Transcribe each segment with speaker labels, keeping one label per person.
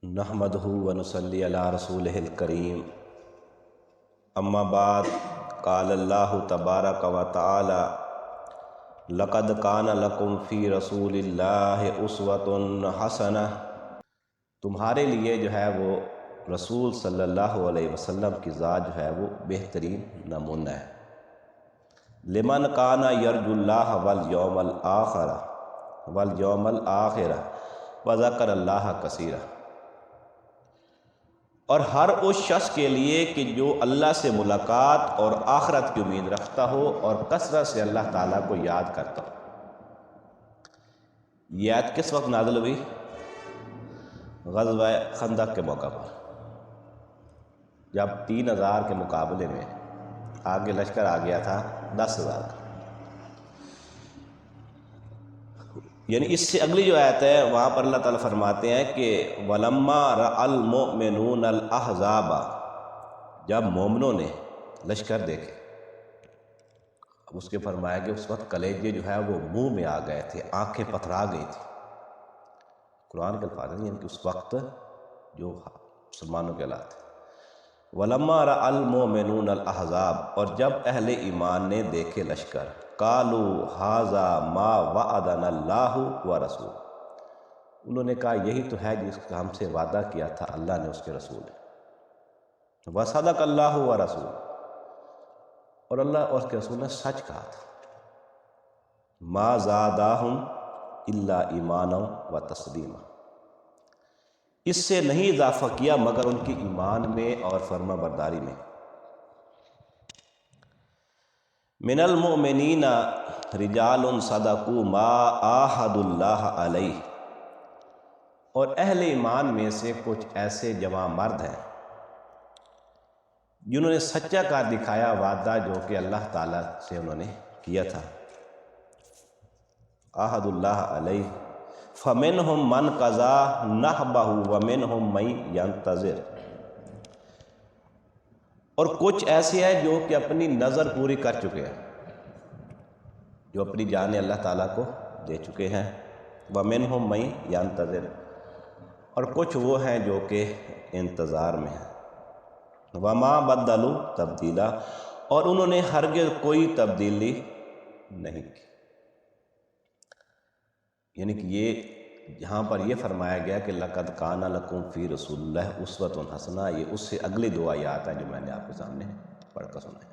Speaker 1: نحمدہ و نصلی علی رسولہ الکریم اما بعد قال اللہ تبارک و تعالی لقد کان لکم فی رسول اللہ اسوۃ حسنہ، تمہارے لیے جو ہے وہ رسول صلی اللہ علیہ وسلم کی ذات جو ہے وہ بہترین نمونہ ہے۔ لمن کان یرجو اللہ والیوم الآخر وذکر اللہ کثیرا، اور ہر اس شخص کے لیے کہ جو اللہ سے ملاقات اور آخرت کی امید رکھتا ہو اور کثرت سے اللہ تعالیٰ کو یاد کرتا ہو۔ یہ آیت کس وقت نازل ہوئی؟ غزوہ خندق کے موقع پر، جب 3000 کے مقابلے میں آگے لشکر آ گیا تھا 10,000 کا۔ یعنی اس سے اگلی جو آیت ہے وہاں پر اللہ تعالیٰ فرماتے ہیں کہ وَلَمَّا رَأَى الْمُؤْمِنُونَ الْأَحْزَابَ، جب مومنوں نے لشکر دیکھے، اب اس کے فرمایا کہ اس وقت کلیجے جو ہے وہ منہ میں آ گئے تھے، آنکھیں پتھرا گئی تھی۔ قرآن کے الفاظ ہیں، یعنی کہ اس وقت جو مسلمانوں کے حالات تھے۔ وَلَمَّا رَأَى الْمُؤْمِنُونَ الْأَحْزَابَ، اور جب اہل ایمان نے دیکھے لشکر، قَالُوا هَذَا مَا وَعَدَنَا اللَّهُ وَرَسُولُهُ، انہوں نے کہا یہی تو ہے جس کا ہم سے وعدہ کیا تھا اللہ نے اس کے رسول نے۔ وَصَدَقَ اللَّهُ وَرَسُولُهُ، اور اللہ اور اس کے رسول نے سچ کہا تھا۔ مَا زَادَاهُمْ إِلَّا إِيمَانًا وَتَسْلِيمًا، اس سے نہیں اضافہ کیا مگر ان کی ایمان میں اور فرما برداری میں۔ من المؤمنین رجال صدقوا ما عاہدوا اللہ علیہ، اور اہل ایمان میں سے کچھ ایسے جوان مرد ہیں جنہوں نے سچا کر دکھایا وعدہ جو کہ اللہ تعالیٰ سے انہوں نے کیا تھا۔ عہد اللہ علیہ، فَمِنْهُمْ مَنْ قَضَىٰ نَحْبَهُ وَمِنْهُمْ مَن يَنتَظِرُ، اور کچھ ایسے ہیں جو کہ اپنی نظر پوری کر چکے ہیں، جو اپنی جانیں اللہ تعالیٰ کو دے چکے ہیں۔ وَمِنْهُمْ مَن يَنتَظِرُ، اور کچھ وہ ہیں جو کہ انتظار میں ہیں۔ وَمَا بَدَّلُوا تَبْدِيلًا، اور انہوں نے ہرگز کوئی تبدیلی نہیں کی۔ یعنی کہ یہ یہاں پر یہ فرمایا گیا کہ لَقَدْ كَانَ لَكُمْ فِي رَسُولِ اللَّهِ أُسْوَةٌ حَسَنَةٌ، یہ اس سے اگلی دو آیات ہیں جو میں نے آپ کے سامنے پڑھ کر سنائیں۔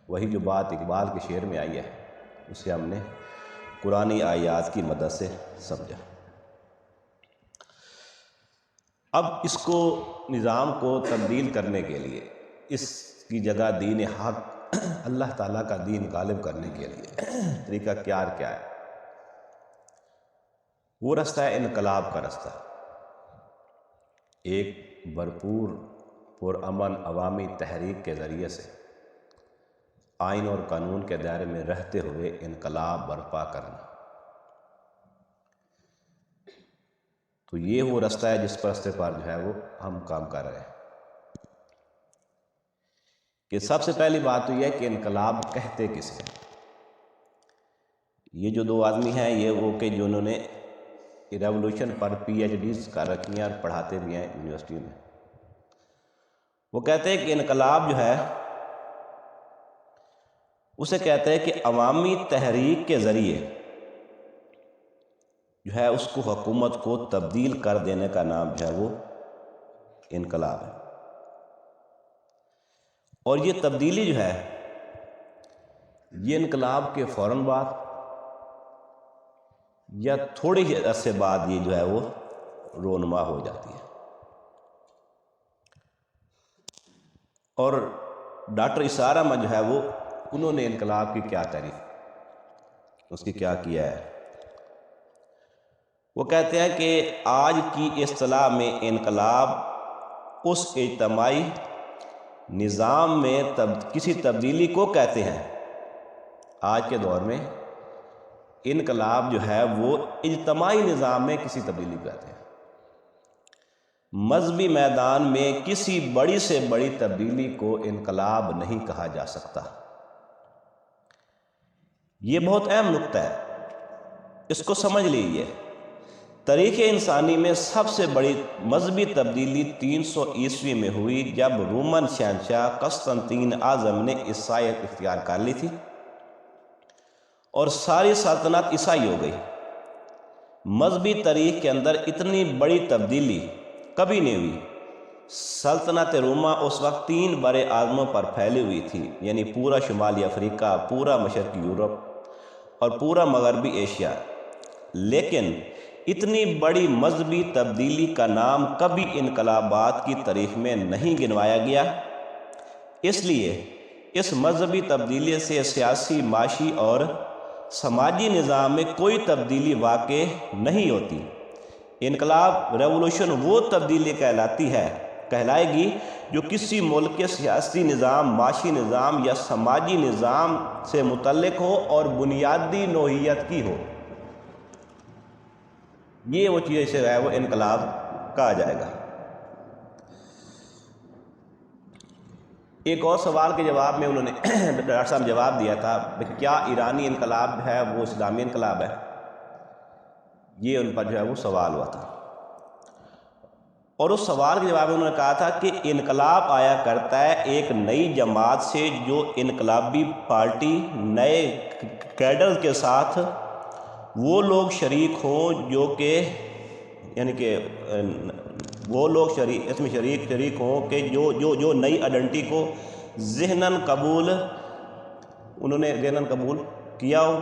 Speaker 1: وہی جو بات اقبال کے شعر میں آئی ہے اسے ہم نے قرآنی آیات کی مدد سے سمجھا۔ اب اس کو نظام کو تبدیل کرنے کے لیے، اس کی جگہ دین حق اللہ تعالیٰ کا دین غالب کرنے کے لیے طریقہ کیا ہے؟ وہ رستہ ہے انقلاب کا رستہ، ایک بھرپور پرامن عوامی تحریک کے ذریعے سے آئین اور قانون کے دائرے میں رہتے ہوئے انقلاب برپا کرنا۔ تو یہ وہ رستہ ہے جس پر رستے پر جو ہے وہ ہم کام کر رہے ہیں۔ کہ سب سے پہلی بات تو یہ ہے کہ انقلاب کہتے کسے ہیں؟ یہ جو دو آدمی ہیں یہ وہ کہ جنہوں نے ریولوشن پر پی ایچ ڈیز کر رکھی ہیں اور پڑھاتے بھی ہیں یونیورسٹی میں، وہ کہتے ہیں کہ انقلاب جو ہے اسے کہتے ہیں کہ عوامی تحریک کے ذریعے جو ہے اس کو حکومت کو تبدیل کر دینے کا نام جو ہے وہ انقلاب ہے۔ اور یہ تبدیلی جو ہے یہ انقلاب کے فوراً بعد یا تھوڑے ہی عرصے بعد یہ جو ہے وہ رونما ہو جاتی ہے۔ اور ڈاکٹر اسحاق احمد جو ہے وہ انہوں نے انقلاب کی کیا تعریف، اس کی کیا کیا ہے؟ وہ کہتے ہیں کہ آج کی اصطلاح میں انقلاب اس اجتماعی نظام میں کسی تبدیلی کو کہتے ہیں۔ آج کے دور میں انقلاب جو ہے وہ اجتماعی نظام میں کسی تبدیلی کو کہتے ہیں۔ مذہبی میدان میں کسی بڑی سے بڑی تبدیلی کو انقلاب نہیں کہا جا سکتا۔ یہ بہت اہم نقطہ ہے، اس کو سمجھ لیجیے تاریخ انسانی میں سب سے بڑی مذہبی تبدیلی 300 عیسوی میں ہوئی، جب رومن شہنشاہ قسطنطین اعظم نے عیسائیت اختیار کر لی تھی اور ساری سلطنت عیسائی ہو گئی۔ مذہبی تاریخ کے اندر اتنی بڑی تبدیلی کبھی نہیں ہوئی۔ سلطنت روما اس وقت 3 بڑے اعظموں پر پھیلی ہوئی تھی، یعنی پورا شمالی افریقہ، پورا مشرقی یورپ اور پورا مغربی ایشیا، لیکن اتنی بڑی مذہبی تبدیلی کا نام کبھی انقلابات کی تاریخ میں نہیں گنوایا گیا۔ اس لیے اس مذہبی تبدیلی سے سیاسی، معاشی اور سماجی نظام میں کوئی تبدیلی واقع نہیں ہوتی۔ انقلاب، ریولوشن وہ تبدیلی کہلائے گی جو کسی ملک کے سیاسی نظام، معاشی نظام یا سماجی نظام سے متعلق ہو اور بنیادی نوعیت کی ہو۔ یہ وہ چیز سے ہے وہ انقلاب کہا جائے گا۔ ایک اور سوال کے جواب میں انہوں نے ڈاکٹر صاحب جواب دیا تھا کہ کیا ایرانی انقلاب ہے وہ اسلامی انقلاب ہے؟ یہ ان پر جو ہے وہ سوال ہوا تھا، اور اس سوال کے جواب میں انہوں نے کہا تھا کہ انقلاب آیا کرتا ہے ایک نئی جماعت سے، جو انقلابی پارٹی، نئے کیڈر کے ساتھ وہ لوگ شریک ہوں جو کہ یعنی کہ وہ لوگ اس میں شریک ہوں کہ جو نئی آئیڈینٹی کو ذہناً قبول کیا ہو،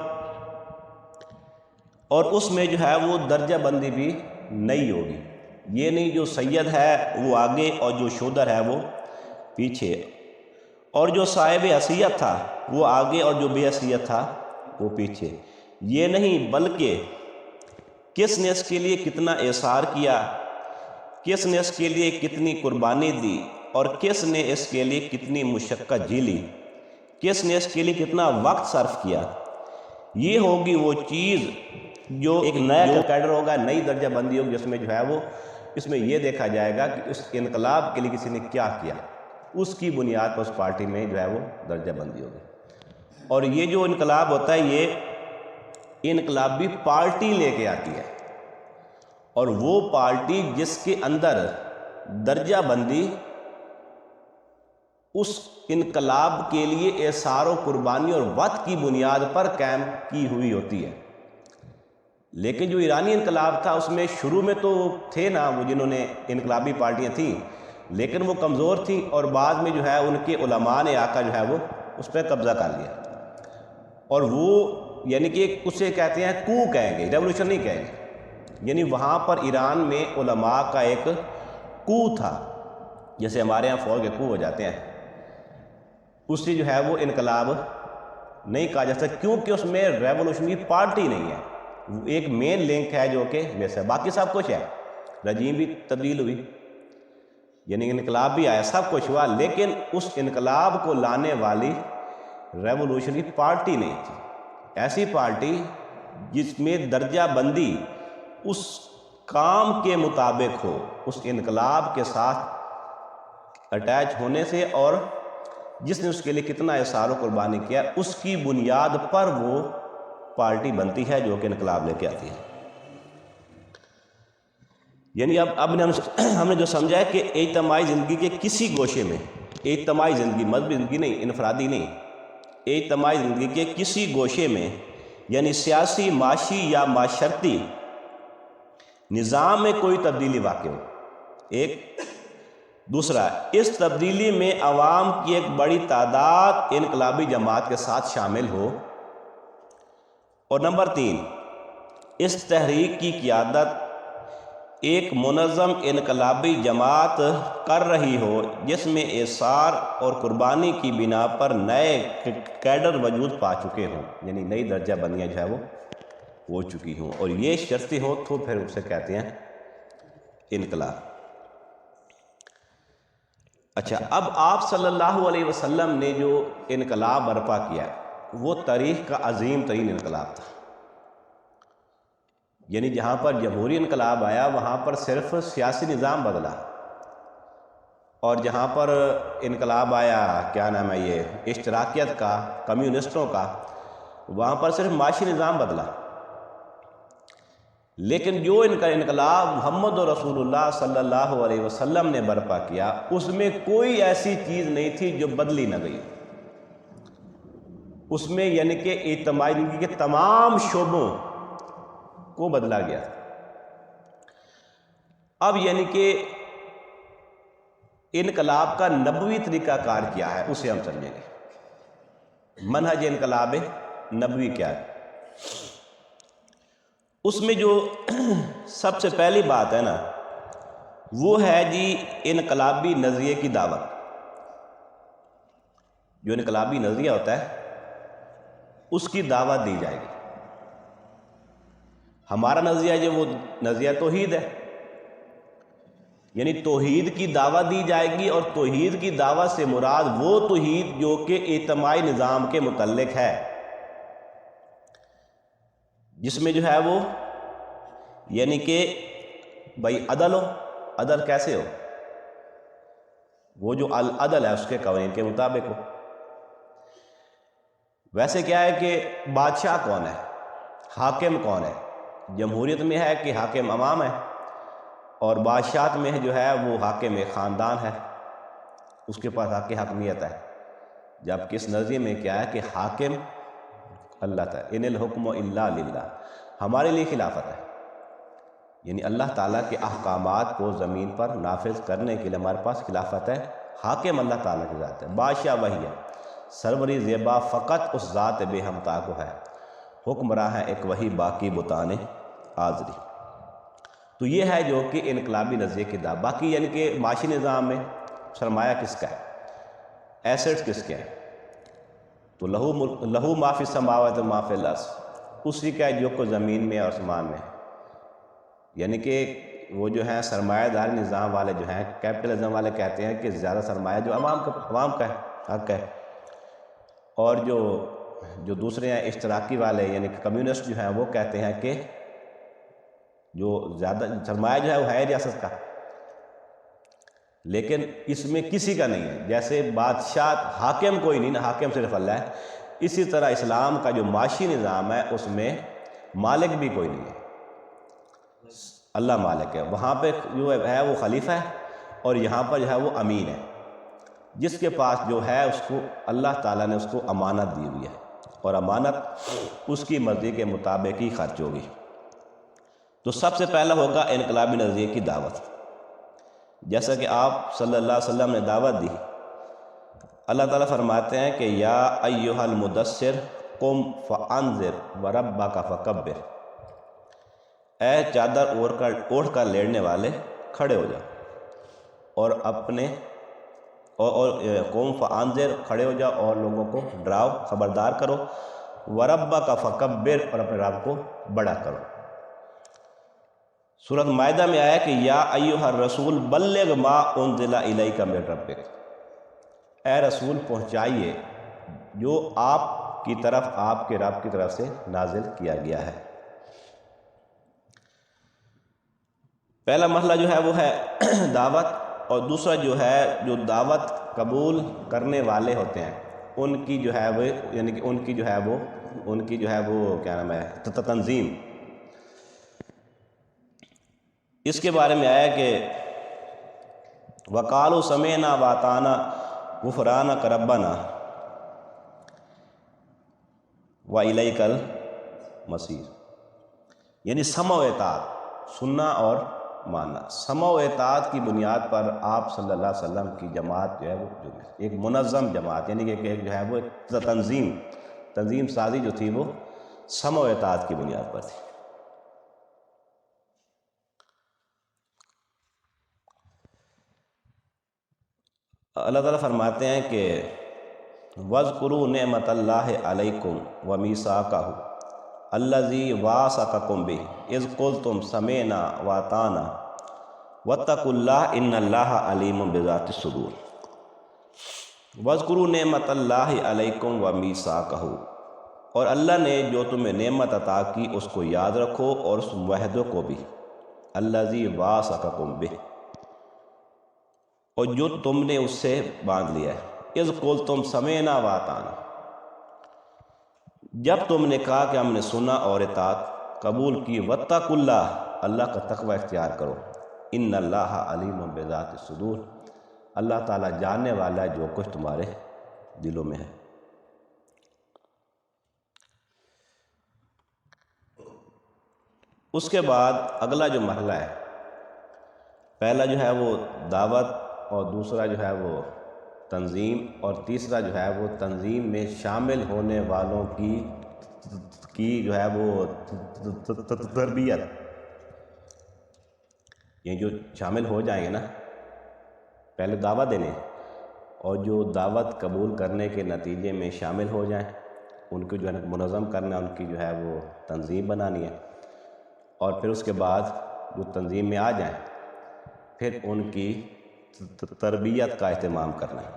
Speaker 1: اور اس میں جو ہے وہ درجہ بندی بھی نئی ہوگی۔ یہ نہیں جو سید ہے وہ آگے اور جو شودر ہے وہ پیچھے، اور جو صاحب حیثیت تھا وہ آگے اور جو بے حیثیت تھا وہ پیچھے۔ یہ نہیں، بلکہ کس نے اس کے لیے کتنا احسار کیا، کس نے اس کے لیے کتنی قربانی دی، اور کس نے اس کے لیے کتنی مشقت جھیلی، کس نے اس کے لیے کتنا وقت صرف کیا، یہ ہوگی وہ چیز جو ایک نیا کیڈر ہوگا، نئی درجہ بندی ہوگی، جس میں جو ہے وہ اس میں یہ دیکھا جائے گا کہ اس انقلاب کے لیے کسی نے کیا کیا، اس کی بنیاد پر اس پارٹی میں جو ہے وہ درجہ بندی ہوگی۔ اور یہ جو انقلاب ہوتا ہے یہ انقلابی پارٹی لے کے آتی ہے، اور وہ پارٹی جس کے اندر درجہ بندی اس انقلاب کے لیے احسار و قربانی اور وقت کی بنیاد پر قائم کی ہوئی ہوتی ہے۔ لیکن جو ایرانی انقلاب تھا اس میں شروع میں تو تھے نا وہ جنہوں نے انقلابی پارٹیاں تھیں، لیکن وہ کمزور تھیں، اور بعد میں جو ہے ان کے علماء نے آ کر جو ہے وہ اس پہ قبضہ کر لیا، اور وہ یعنی کہ اسے کہتے ہیں کو کہیں گے، ریولوشن نہیں کہیں گے۔ یعنی وہاں پر ایران میں علماء کا ایک کو تھا، جیسے ہمارے ہاں فوج کے کو ہو جاتے ہیں، اس سے جو ہے وہ انقلاب نہیں کہا جا سکتا، کیونکہ اس میں ریولوشنری پارٹی نہیں ہے۔ ایک مین لنک ہے جو کہ ویسے باقی سب کچھ ہے، رجیم بھی تبدیل ہوئی، یعنی انقلاب بھی آیا، سب کچھ ہوا، لیکن اس انقلاب کو لانے والی ریولوشنری پارٹی نہیں تھی۔ ایسی پارٹی جس میں درجہ بندی اس کام کے مطابق ہو، اس انقلاب کے ساتھ اٹیچ ہونے سے، اور جس نے اس کے لیے کتنا احسار و قربانی کیا، اس کی بنیاد پر وہ پارٹی بنتی ہے جو کہ انقلاب لے کے آتی ہے۔ یعنی اب ہم نے جو سمجھا ہے کہ اجتماعی زندگی کے کسی گوشے میں، اجتماعی زندگی، مذہبی زندگی نہیں، انفرادی نہیں، اجتماعی زندگی کے کسی گوشے میں، یعنی سیاسی، معاشی یا معاشرتی نظام میں کوئی تبدیلی واقع ہو۔ ایک دوسرا، اس تبدیلی میں عوام کی ایک بڑی تعداد انقلابی جماعت کے ساتھ شامل ہو، اور نمبر 3، اس تحریک کی قیادت ایک منظم انقلابی جماعت کر رہی ہو، جس میں احسار اور قربانی کی بنا پر نئے کیڈر وجود پا چکے ہوں، یعنی نئی درجہ بندیاں جو ہے وہ ہو چکی ہوں، اور یہ شرطیں ہو تو پھر اسے کہتے ہیں انقلاب۔ اچھا، اب آپ صلی اللہ علیہ وسلم نے جو انقلاب برپا کیا وہ تاریخ کا عظیم ترین انقلاب تھا۔ یعنی جہاں پر جمہوری انقلاب آیا وہاں پر صرف سیاسی نظام بدلا، اور جہاں پر انقلاب آیا کیا نام ہے یہ اشتراکیت کا، کمیونسٹوں کا، وہاں پر صرف معاشی نظام بدلا۔ لیکن جو ان کا انقلاب محمد رسول اللہ صلی اللہ علیہ وسلم نے برپا کیا اس میں کوئی ایسی چیز نہیں تھی جو بدلی نہ گئی، اس میں یعنی کہ اجتماعی زندگی کے تمام شعبوں کو بدلا گیا۔ اب یعنی کہ انقلاب کا نبوی طریقہ کار کیا ہے اسے ہم سمجھیں گے۔ منہج انقلاب نبوی کیا ہے؟ اس میں جو سب سے پہلی بات ہے نا وہ ہے جی انقلابی نظریے کی دعوت۔ جو انقلابی نظریہ ہوتا ہے اس کی دعوت دی جائے گی۔ ہمارا نظریہ جو وہ نظریہ توحید ہے، یعنی توحید کی دعوت دی جائے گی، اور توحید کی دعوت سے مراد وہ توحید جو کہ اجتماعی نظام کے متعلق ہے، جس میں جو ہے وہ یعنی کہ بھائی عدل ہو۔ عدل کیسے ہو؟ وہ جو العدل ہے اس کے قوانین کے مطابق ہو۔ ویسے کیا ہے کہ بادشاہ کون ہے، حاکم کون ہے؟ جمہوریت میں ہے کہ حاکم عوام ہے، اور بادشاہت میں جو ہے وہ حاکم ایک خاندان ہے، اس کے پاس حق حاکمیت ہے۔ جبکہ اس نظریے میں کیا ہے کہ حاکم اللہ تعالیٰ، ان الحکم الا للہ، ہمارے لیے خلافت ہے، یعنی اللہ تعالیٰ کے احکامات کو زمین پر نافذ کرنے کے لیے ہمارے پاس خلافت ہے۔ حاکم اللہ تعالیٰ کی ذات ہے، بادشاہ وہی ہے، سروری زیبا فقط اس ذات بے ہمتا کو ہے، حکمراں ہے ایک وہی باقی بتان آزری۔ تو یہ ہے جو کہ انقلابی نظریے کی دعوت۔ باقی یعنی کہ معاشی نظام میں سرمایہ کس کا ہے، ایسٹس کس کے ہیں؟ تو لہو ما فی السماوات و ما فی الارض، اسی کا ہے جو کو زمین میں اور آسمان میں، یعنی کہ وہ جو ہیں سرمایہ داری نظام والے جو ہیں، کیپٹلزم والے کہتے ہیں کہ زیادہ سرمایہ جو عوام کا ہے، حق ہے، اور جو دوسرے ہیں اشتراکی والے یعنی کہ کمیونسٹ جو ہیں وہ کہتے ہیں کہ جو زیادہ سرمایہ جو ہے وہ ہے ریاست کا، لیکن اس میں کسی کا نہیں ہے۔ جیسے بادشاہ حاکم کوئی نہیں نا، حاکم صرف اللہ ہے، اسی طرح اسلام کا جو معاشی نظام ہے اس میں مالک بھی کوئی نہیں ہے، اللہ مالک ہے۔ وہاں پہ جو ہے وہ خلیفہ ہے، اور یہاں پر جو ہے وہ امین ہے، جس کے پاس جو ہے اس کو اللہ تعالیٰ نے اس کو امانت دی ہوئی ہے، اور امانت اس کی مرضی کے مطابق ہی خرچ ہوگی۔ تو سب سے پہلا ہوگا انقلابی نظریے کی دعوت، جیسا کہ آپ صلی اللہ علیہ وسلم نے دعوت دی۔ اللہ تعالیٰ فرماتے ہیں کہ یا ایھا المدثر قم فانذر وربک فکبر، اے چادر اوڑھ کر لیٹنے والے کھڑے ہو جاؤ، اور اپنے قوم فانذر کھڑے ہو جاؤ اور لوگوں کو ڈراؤ، خبردار کرو، وربک فکبر، اور اپنے رب کو بڑا کرو۔ سورۃ مائدہ میں آیا کہ یا ایھا الرسول بلغ ما انزل الیک من ربک، اے رسول پہنچائیے جو آپ کی طرف آپ کے رب کی طرف سے نازل کیا گیا ہے۔ پہلا مرحلہ جو ہے وہ ہے دعوت، اور دوسرا جو ہے جو دعوت قبول کرنے والے ہوتے ہیں ان کی جو ہے وہ یعنی کہ ان کی جو ہے وہ کیا نام ہے تنظیم۔ اس کے بارے میں آیا کہ وقالوا سمعنا واطعنا غفرانک ربنا والیک المصیر، یعنی سمع و اطاعت، سننا اور ماننا۔ سمع و اطاعت کی بنیاد پر آپ صلی اللہ علیہ وسلم کی جماعت جو ہے وہ ایک منظم جماعت، یعنی کہ ایک جو ہے وہ تنظیم سازی جو تھی وہ سمع و اطاعت کی بنیاد پر تھی۔ اللہ تعالیٰ فرماتے ہیں کہ وَاذْكُرُوا نِعْمَةَ اللَّهِ عَلَيْكُمْ وَمِيثَاقَهُ الَّذِي وَاثَقَكُم بِهِ إِذْ قُلْتُمْ سَمِعْنَا وَأَطَعْنَا وَاتَّقُوا اللَّهَ إِنَّ اللَّهَ عَلِيمٌ بِذَاتِ الصُّدُورِ۔ وَاذْكُرُوا نِعْمَةَ اللَّهِ عَلَيْكُمْ وَمِيثَاقَهُ، اور اللہ نے جو تمہیں نعمت عطا کی اس کو یاد رکھو، اور اس معاہدے کو بھی، الَّذِي وَاثَقَكُم بِهِ، اور جو تم نے اس سے باندھ لیا ہے، اذ قلتم سمعنا واطعنا، جب تم نے کہا کہ ہم نے سنا اور اطاعت قبول کی، واتقوا اللہ، اللہ کا تقوی اختیار کرو، ان اللہ علیم بذات الصدور، اللہ تعالیٰ جاننے والا ہے جو کچھ تمہارے دلوں میں ہے۔ اس کے بعد اگلا جو مرحلہ ہے، پہلا جو ہے وہ دعوت، اور دوسرا جو ہے وہ تنظیم، اور تیسرا جو ہے وہ تنظیم میں شامل ہونے والوں کی جو ہے وہ تربیت، یہ جو شامل ہو جائیں گے نا، پہلے دعوت دینے، اور جو دعوت قبول کرنے کے نتیجے میں شامل ہو جائیں، ان کو جو ہے منظم کرنا، ان کی جو ہے وہ تنظیم بنانی ہے، اور پھر اس کے بعد جو تنظیم میں آ جائیں پھر ان کی تربیت کا اہتمام کرنا ہے۔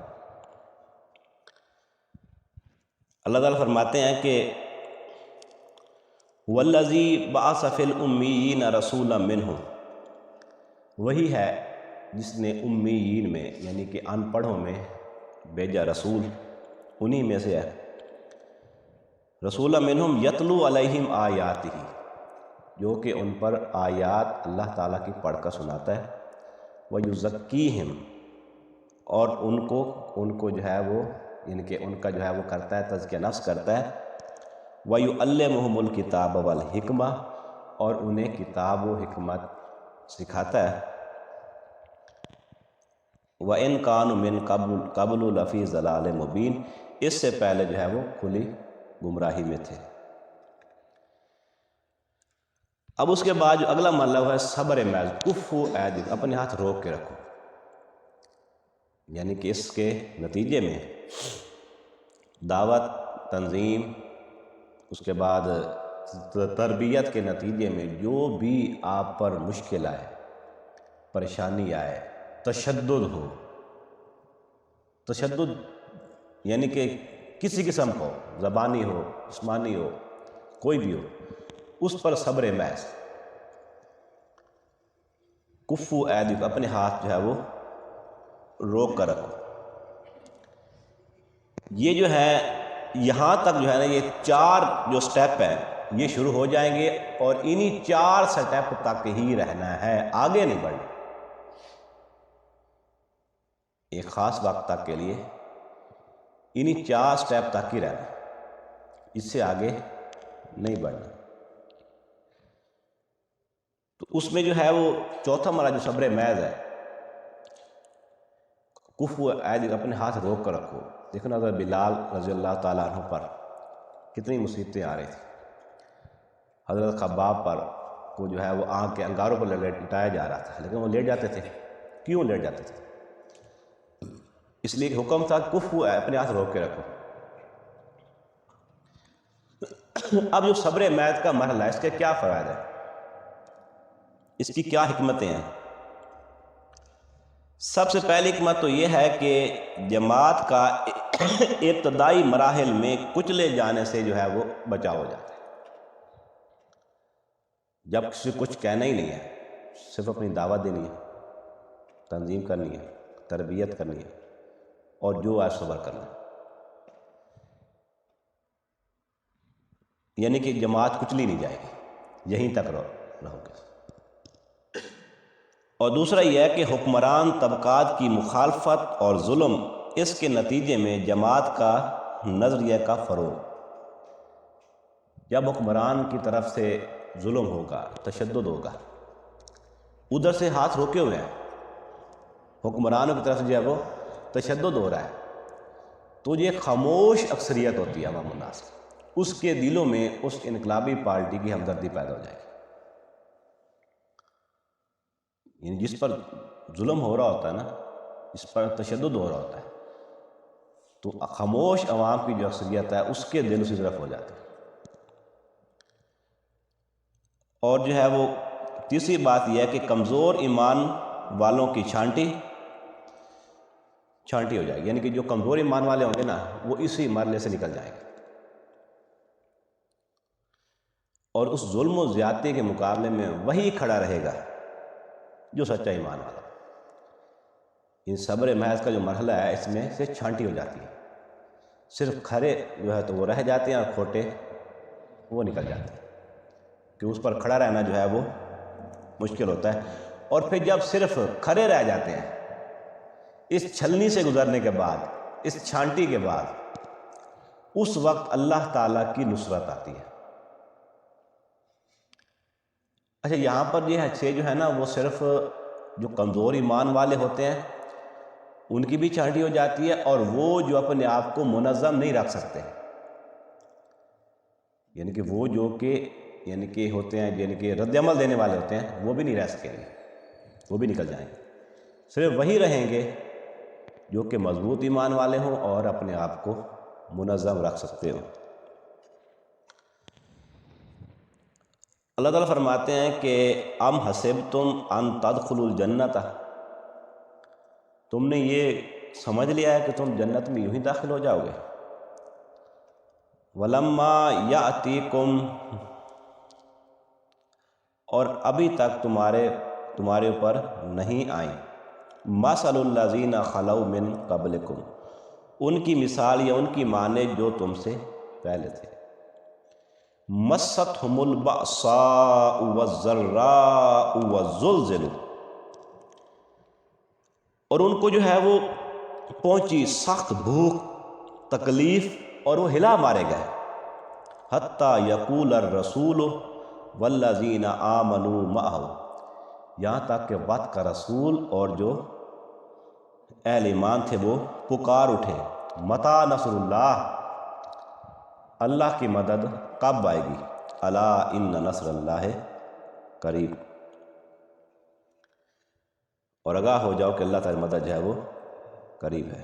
Speaker 1: اللہ تعالیٰ فرماتے ہیں کہ والذی بعث فی الامیین رسولا منہم، وہی ہے جس نے امیین میں یعنی کہ ان پڑھوں میں بھیجا رسول، انہی میں سے ہے، رسولا منہم یتلو علیہم آیاتہ، جو کہ ان پر آیات اللہ تعالیٰ کی پڑھ کر سناتا ہے، وَيُزَكِّيهِمْ، اور ان کو جو ہے وہ یعنی کہ ان کا جو ہے وہ کرتا ہے تزکیہ نفس کرتا ہے، وَيُعَلِّمُهُمُ الْكِتَابَ وَالْحِكْمَةَ، اور انہیں کتاب و حکمت سکھاتا ہے، وَإِنْ كَانُوا مِنْ قَبْلُ لَفِي ضَلَالٍ مُبِينٍ، اس سے پہلے جو ہے وہ کھلی گمراہی میں تھے۔ اب اس کے بعد جو اگلا مرحلہ ہے صبر محض، کفو ایدیکم، اپنے ہاتھ روک کے رکھو، یعنی کہ اس کے نتیجے میں دعوت، تنظیم، اس کے بعد تربیت کے نتیجے میں جو بھی آپ پر مشکل آئے، پریشانی آئے، تشدد ہو، تشدد یعنی کہ کسی قسم کا ہو، زبانی ہو، جسمانی ہو، کوئی بھی ہو، اس پر صبر محض، کفو ایدیکم، اپنے ہاتھ جو ہے وہ روک کر رکھو۔ یہ جو ہے یہاں تک جو ہے نا، یہ 4 جو سٹیپ ہیں یہ شروع ہو جائیں گے، اور انہی 4 سٹیپ تک ہی رہنا ہے، آگے نہیں بڑھنا، ایک خاص وقت تک کے لیے انہی 4 سٹیپ تک ہی رہنا، اس سے آگے نہیں بڑھنا۔ تو اس میں جو ہے وہ چوتھا مرحلہ جو صبر محض ہے، کفو ایدیکم، اپنے ہاتھ روک کر رکھو۔ دیکھو نا، حضرت بلال رضی اللہ تعالیٰ عنہ پر کتنی مصیبتیں آ رہی تھیں، حضرت خباب پر کو جو ہے وہ آنکھ کے انگاروں پر لٹایا جا رہا تھا، لیکن وہ لیٹ جاتے تھے۔ کیوں لیٹ جاتے تھے؟ اس لیے کہ حکم تھا کفو، اپنے ہاتھ روک کے رکھو۔ اب جو صبر محض کا مرحلہ ہے، اس کے کیا فوائد ہیں، اس کی کیا حکمتیں ہیں؟ سب سے پہلی حکمت تو یہ ہے کہ جماعت کا ابتدائی مراحل میں کچلے جانے سے جو ہے وہ بچاؤ ہو جاتا ہے۔ جب کسی کچھ کہنا ہی نہیں ہے، صرف اپنی دعوت دینی ہے، تنظیم کرنی ہے، تربیت کرنی ہے، اور جو آج صبر کرنا ہے، یعنی کہ جماعت کچلی نہیں جائے گی، یہیں تک رہو گے۔ اور دوسرا یہ ہے کہ حکمران طبقات کی مخالفت اور ظلم، اس کے نتیجے میں جماعت کا نظریہ کا فروغ، جب حکمران کی طرف سے ظلم ہوگا، تشدد ہوگا، ادھر سے ہاتھ روکے ہوئے ہیں، حکمرانوں کی طرف سے جو ہے وہ تشدد ہو رہا ہے، تو یہ خاموش اکثریت ہوتی ہے عوام الناس، اس کے دلوں میں اس انقلابی پارٹی کی ہمدردی پیدا ہو جائے گی، یعنی جس پر ظلم ہو رہا ہوتا ہے نا، جس پر تشدد ہو رہا ہوتا ہے، تو خاموش عوام کی جو اکثریت ہے اس کے دل اسی طرف ہو جاتے ہیں۔ اور جو ہے وہ تیسری بات یہ ہے کہ کمزور ایمان والوں کی چھانٹی ہو جائے گی، یعنی کہ جو کمزور ایمان والے ہوں گے نا، وہ اسی مرحلے سے نکل جائیں گے، اور اس ظلم و زیادتی کے مقابلے میں وہی کھڑا رہے گا جو سچا ایمان والا۔ ان صبر محض کا جو مرحلہ ہے، اس میں سے چھانٹی ہو جاتی ہے، صرف کھڑے جو ہے تو وہ رہ جاتے ہیں، اور کھوٹے وہ نکل جاتے ہیں۔ کہ اس پر کھڑا رہنا جو ہے وہ مشکل ہوتا ہے۔ اور پھر جب صرف کھڑے رہ جاتے ہیں اس چھلنی سے گزرنے کے بعد، اس چھانٹی کے بعد، اس وقت اللہ تعالیٰ کی نصرت آتی ہے۔ اچھا، یہاں پر یہ اچھے جو ہے نا وہ صرف جو کمزور ایمان والے ہوتے ہیں ان کی بھی چھانٹی ہو جاتی ہے، اور وہ جو اپنے آپ کو منظم نہیں رکھ سکتے، یعنی کہ وہ جو کہ ہوتے ہیں، یعنی کہ رد عمل دینے والے ہوتے ہیں، وہ بھی نہیں رہ سکیں گے، وہ بھی نکل جائیں گے۔ صرف وہی رہیں گے جو کہ مضبوط ایمان والے ہوں اور اپنے آپ کو منظم رکھ سکتے ہوں۔ اللہ تعالیٰ فرماتے ہیں کہ ام حسبتم ان تدخلوا الجنت، تم نے یہ سمجھ لیا ہے کہ تم جنت میں یوں ہی داخل ہو جاؤ گے؟ ولما یاتیکم، اور ابھی تک تمہارے اوپر نہیں آئیں، مثل الذین خلو من قبلکم، ان کی مثال یا ان کی معنی جو تم سے پہلے تھے، مستہم البأساء والضراء والزلزلوا، اور ان کو جو ہے وہ پہنچی سخت بھوک، تکلیف، اور وہ ہلا مارے گئے، حتیٰ یقول الرسول والذین آمنوا معہ، یہاں تک کہ وقت کا رسول اور جو اہل ایمان تھے وہ پکار اٹھے، متی نصر اللہ، اللہ کی مدد کب آئے گی، الا ان نصر اللہ قریب، اور آگاہ ہو جاؤ کہ اللہ تعالی مدد جو ہے وہ قریب ہے۔